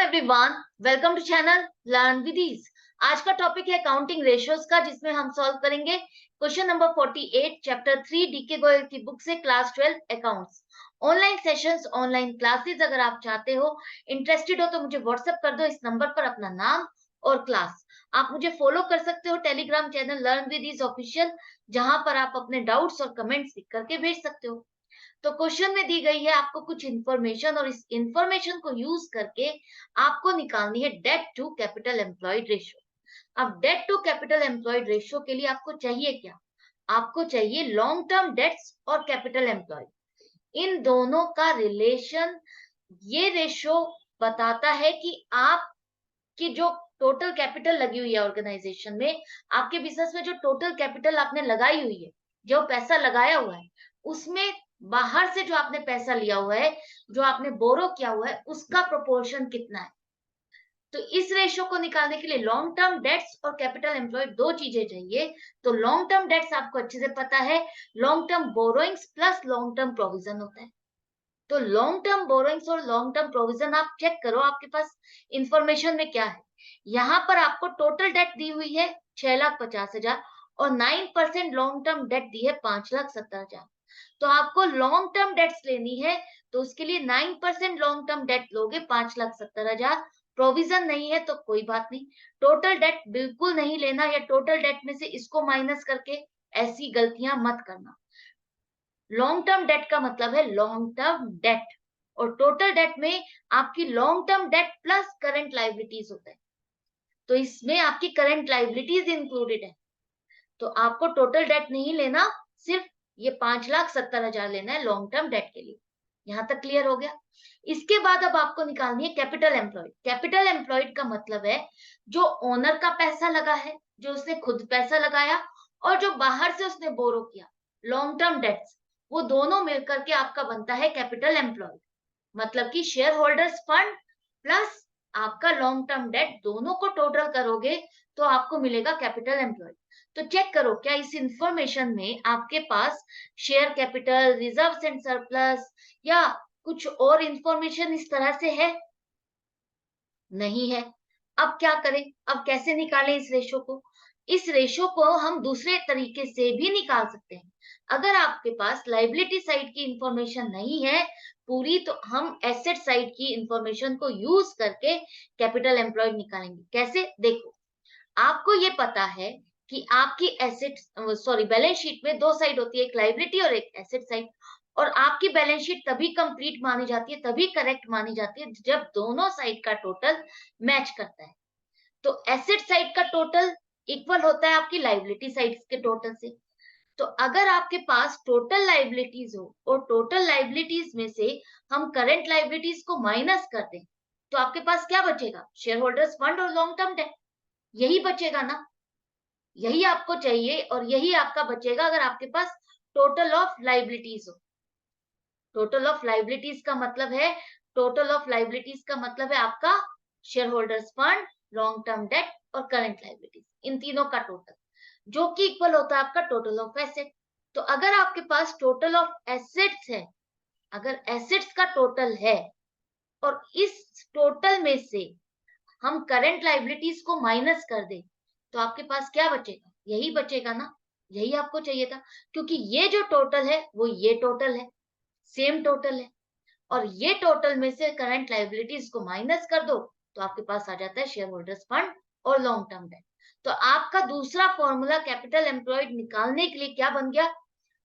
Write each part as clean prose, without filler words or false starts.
Everyone, welcome to channel learn with ease. आज का topic है काउंटिंग रेशियोज का, जिसमें हम सॉल्व करेंगे question number 48 chapter 3 D K Goyal की बुक से, class 12 accounts. Online sessions, online classes अगर आप चाहते हो, इंटरेस्टेड हो, तो मुझे व्हाट्सएप कर दो इस नंबर पर अपना नाम और क्लास। आप मुझे फॉलो कर सकते हो Telegram channel learn with ease official, जहां पर आप अपने डाउट्स और कमेंट्स लिख करके भेज सकते हो। तो क्वेश्चन में दी गई है आपको कुछ इंफॉर्मेशन, और इस इंफॉर्मेशन को यूज करके आपको निकालनी है debt to capital employed ratio. अब debt to capital employed ratio के लिए आपको चाहिए क्या? आपको चाहिए लॉन्ग टर्म डेट्स और कैपिटल एम्प्लॉयड, इन दोनों का रिलेशन। ये रेशियो बताता है कि आपकी जो टोटल कैपिटल लगी हुई है ऑर्गेनाइजेशन में, आपके बिजनेस में जो टोटल कैपिटल आपने लगाई हुई है, जो पैसा लगाया हुआ है, उसमें बाहर से जो आपने पैसा लिया हुआ है, जो आपने बोरो किया हुआ है, उसका प्रोपोर्शन कितना है। तो इस रेशियो को निकालने के लिए लॉन्ग टर्म डेट्स और कैपिटल एम्प्लॉयड दो चीजें चाहिए। तो लॉन्ग टर्म डेट्स आपको अच्छे से पता है, long term borrowings plus long term provision होता है। तो लॉन्ग टर्म बोरोइंग्स और लॉन्ग टर्म प्रोविजन आप चेक करो आपके पास इंफॉर्मेशन में क्या है। यहाँ पर आपको टोटल डेट दी हुई है 6,50,000 और 9% लॉन्ग टर्म डेट दी है 5,70,000। तो आपको लॉन्ग टर्म डेट्स लेनी है, तो उसके लिए 9% लॉन्ग टर्म डेट लोगे 5,70,000। प्रोविजन नहीं है तो कोई बात नहीं, टोटल डेट बिल्कुल नहीं लेना, या टोटल डेट में से इसको माइनस करके ऐसी गलतियां मत करना। लॉन्ग टर्म डेट का मतलब है लॉन्ग टर्म डेट, और टोटल डेट में आपकी long term debt plus current liabilities होता है। तो इसमें आपकी करंट लाइबिलिटीज इंक्लूडेड है। तो आपको टोटल डेट नहीं लेना, सिर्फ ये 5,70,000 लेना है लॉन्ग टर्म डेट के लिए। यहां तक क्लियर हो गया? इसके बाद अब आपको निकालनी है कैपिटल एम्प्लॉयड। कैपिटल एम्प्लॉयड का मतलब है जो ओनर का पैसा लगा है, जो उसने खुद पैसा लगाया, और जो बाहर से उसने बोरो किया, लॉन्ग टर्म डेट्स, वो दोनों मिलकर के आपका बनता है कैपिटल एम्प्लॉयड। मतलब कि शेयर होल्डर्स फंड प्लस आपका लॉन्ग टर्म डेट, दोनों को टोटल करोगे तो आपको मिलेगा कैपिटल एम्प्लॉयड। तो चेक करो क्या इस इंफॉर्मेशन में आपके पास share capital, reserves and surplus, या कुछ और इंफॉर्मेशन इस तरह से है? नहीं है। अब क्या करें? अब कैसे निकालें इस रेशो को? इस रेशो को हम दूसरे तरीके से भी निकाल सकते हैं। अगर आपके पास लाइबिलिटी साइड की इंफॉर्मेशन नहीं है पूरी, तो हम एसेट साइड की इंफॉर्मेशन को यूज करके कैपिटल एम्प्लॉयड निकालेंगे। कैसे? देखो, आपको ये पता है कि आपकी एसेट बैलेंस शीट में दो साइड होती है, एक लाइबिलिटी और एक एसेट साइड। और आपकी बैलेंस शीट तभी कंप्लीट मानी जाती है, तभी करेक्ट मानी जाती है, जब दोनों साइड का टोटल मैच करता है। तो एसेट साइड का टोटल इक्वल होता है आपकी लाइबिलिटी साइड के टोटल से। तो अगर आपके पास टोटल लाइबिलिटीज हो और टोटल लाइबिलिटीज में से हम करंट लाइबिलिटीज को माइनस कर दें, तो आपके पास क्या बचेगा? शेयर होल्डर्स फंड और लॉन्ग टर्म डेट, यही बचेगा ना। यही आपको चाहिए और यही आपका बचेगा अगर आपके पास टोटल ऑफ लाइबिलिटीज हो। टोटल ऑफ लाइबिलिटीज का मतलब है, टोटल ऑफ लाइबिलिटीज का मतलब है आपका share holders fund, long term debt और करंट लाइबिलिटीज, इन तीनों का टोटल, जो कि इक्वल होता है आपका टोटल ऑफ एसेट। तो अगर आपके पास टोटल ऑफ एसेट्स है, अगर एसेट्स का टोटल है, और इस टोटल में से हम करंट लाइबिलिटीज को माइनस कर दे, तो आपके पास क्या बचेगा? यही बचेगा ना। यही आपको चाहिए था, क्योंकि ये जो टोटल है वो ये टोटल है, सेम टोटल है। और ये टोटल में से करंट लाइबिलिटीज को माइनस कर दो, तो आपके पास आ जाता है शेयर होल्डर्स फंड और लॉन्ग टर्म डेट। तो आपका दूसरा फॉर्मूला कैपिटल एम्प्लॉयड निकालने के लिए क्या बन गया?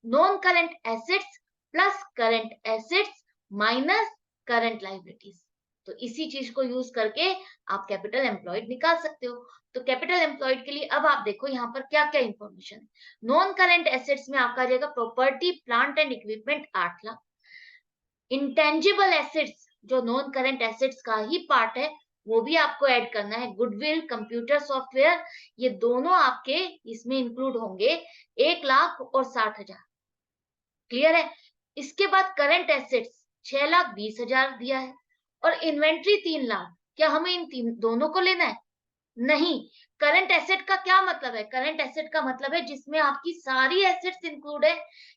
Non current assets plus current assets minus current liabilities. तो इसी चीज को यूज करके आप कैपिटल एम्प्लॉयड निकाल सकते हो। तो कैपिटल एम्प्लॉयड के लिए अब आप देखो यहाँ पर क्या क्या इंफॉर्मेशन है। नॉन करंट एसेट्स में आपका आ जाएगा property, plant and equipment 8 lakh. Intangible assets जो नॉन करंट एसेट्स का ही पार्ट है, वो भी आपको ऐड करना है। गुडविल, कंप्यूटर सॉफ्टवेयर, ये दोनों आपके इसमें इंक्लूड होंगे, 1,60,000। क्लियर है? इसके बाद करंट एसेट्स 6,20,000 दिया है, और इन्वेंट्री 3 लाख। क्या हमें इन तीन दोनों को लेना है? नहीं। करंट एसेट का क्या मतलब है? करंट एसेट का मतलब है जिसमें आपकी सारी एसेट्स इंक्लूड है।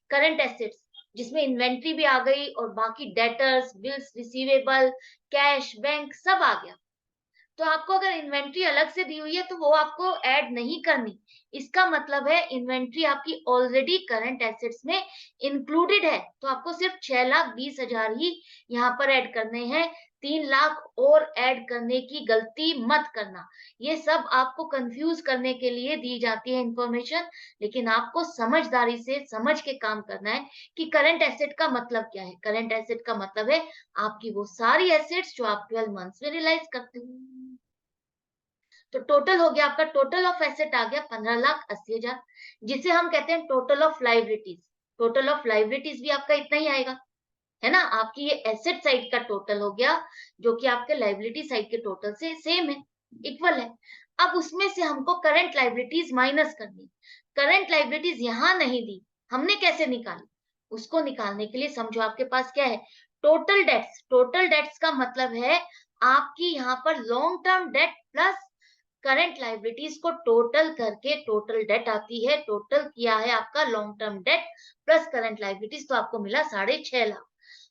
करंट एसेट्स जिसमें इन्वेंट्री भी आ गई और बाकी debtors, bills receivable, cash, bank सब आ गया। तो आपको अगर इन्वेंट्री अलग से दी हुई है तो वो आपको ऐड नहीं करनी। इसका मतलब है इन्वेंट्री आपकी ऑलरेडी करंट एसेट्स में इंक्लूडेड है, तो आपको सिर्फ 6,20,000 ही यहाँ पर ऐड करने हैं। 3 लाख और ऐड करने की गलती मत करना। ये सब आपको कंफ्यूज करने के लिए दी जाती है इंफॉर्मेशन, लेकिन आपको समझदारी से समझ के काम करना है कि करंट एसेट का मतलब क्या है। करंट एसेट का मतलब है आपकी वो सारी एसेट्स जो आप 12 मंथ्स में रियलाइज करते हो। तो टोटल हो गया आपका, टोटल ऑफ एसेट आ गया 15,80,000, जिसे हम कहते हैं total of liabilities. Total of liabilities भी आपका इतना ही आएगा, है ना। आपकी ये एसेट साइड का टोटल हो गया, जो कि आपके लाइबिलिटी साइड के टोटल से सेम है, इक्वल है। अब उसमें से हमको करंट लाइबिलिटीज माइनस करनी। करंट लाइबिलिटीज यहाँ नहीं दी, हमने कैसे निकाली? उसको निकालने के लिए समझो आपके पास क्या है, टोटल डेट्स। टोटल डेट्स का मतलब है आपकी यहाँ पर long term debt plus current liabilities को टोटल करके टोटल डेट आती है। टोटल किया है आपका long term debt plus current liabilities, तो आपको मिला 6.5 लाख।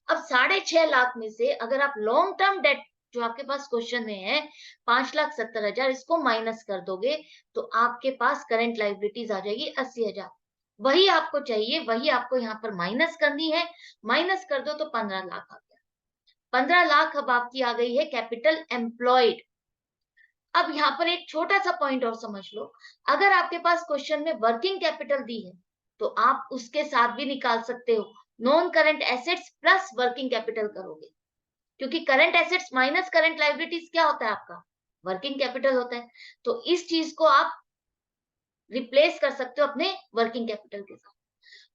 अब 6.5 लाख में से अगर आप लॉन्ग टर्म डेट जो आपके पास क्वेश्चन में है 5,70,000, इसको माइनस कर दोगे तो आपके पास करंट लाइबिलिटीज आ जाएगी 80,000। वही आपको चाहिए, वही आपको यहाँ पर माइनस करनी है। माइनस कर दो तो 15 लाख आ गया। 15 लाख अब आपकी आ गई है कैपिटल एम्प्लॉयड। अब यहाँ पर एक छोटा सा पॉइंट और समझ लो, अगर आपके पास क्वेश्चन में वर्किंग कैपिटल दी है तो आप उसके साथ भी निकाल सकते हो, non current assets plus working capital करोगे, क्योंकि current assets minus current liabilities क्या होता है आपका, वर्किंग कैपिटल होता है। तो इस चीज को आप रिप्लेस कर सकते हो अपने वर्किंग कैपिटल के साथ।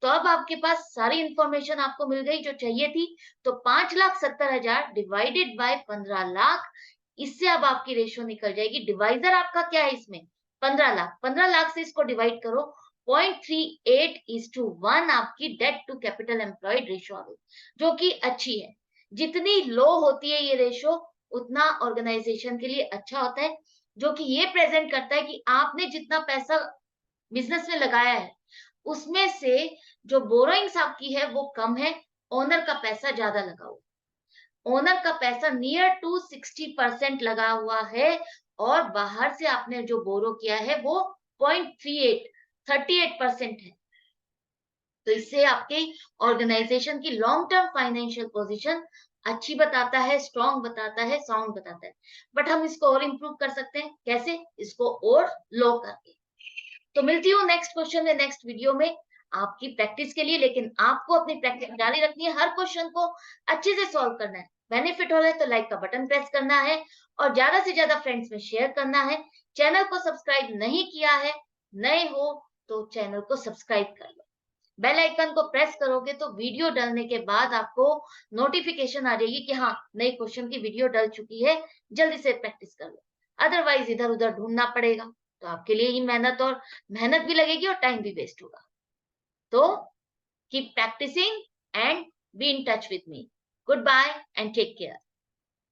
तो अब आपके पास सारी इंफॉर्मेशन आपको मिल गई जो चाहिए थी। तो 5,70,000 डिवाइडेड बाय 15 लाख, इससे अब आपकी रेशियो निकल जाएगी। डिवाइजर आपका क्या है इसमें, 15 लाख। 15 लाख से इसको डिवाइड करो, 0.38:1 आपकी debt to capital employed ratio आ गई, जो कि अच्छी है। जितनी लो होती है ये रेशियो उतना ऑर्गेनाइजेशन के लिए अच्छा होता है, जो कि ये प्रेजेंट करता है कि आपने जितना पैसा बिजनेस में लगाया है उसमें से जो बोरोइंग्स आपकी है वो कम है, ओनर का पैसा ज्यादा लगा हुआ। ओनर का पैसा नियर टू 60% लगा हुआ है, और बाहर से आपने जो बोरो किया है वो 38% है। तो इससे आपके ऑर्गेनाइजेशन की लॉन्ग टर्म फाइनेंशियल पोजीशन अच्छी बताता है, स्ट्रॉन्ग बताता है, साउंड बताता है। बट हम इसको और इंप्रूव कर सकते हैं, कैसे? इसको और लो करके। तो मिलती हूँ नेक्स्ट क्वेश्चन में, नेक्स्ट वीडियो में आपकी प्रैक्टिस के लिए। लेकिन आपको अपनी प्रैक्टिस जारी रखनी है, हर क्वेश्चन को अच्छे से सॉल्व करना है। बेनिफिट हो रहा है तो लाइक का बटन प्रेस करना है और ज्यादा से ज्यादा फ्रेंड्स में शेयर करना है। चैनल को सब्सक्राइब नहीं किया है, नए हो तो चैनल को सब्सक्राइब कर लो। बेल आइकन को प्रेस करोगे तो वीडियो डालने के बाद आपको नोटिफिकेशन आ जाएगी कि हाँ नई क्वेश्चन की वीडियो डल चुकी है, जल्दी से प्रैक्टिस कर लो। अदरवाइज इधर उधर ढूंढना पड़ेगा, तो आपके लिए ही मेहनत भी लगेगी और टाइम भी वेस्ट होगा। तो keep practising and be in touch with me. Goodbye and take care.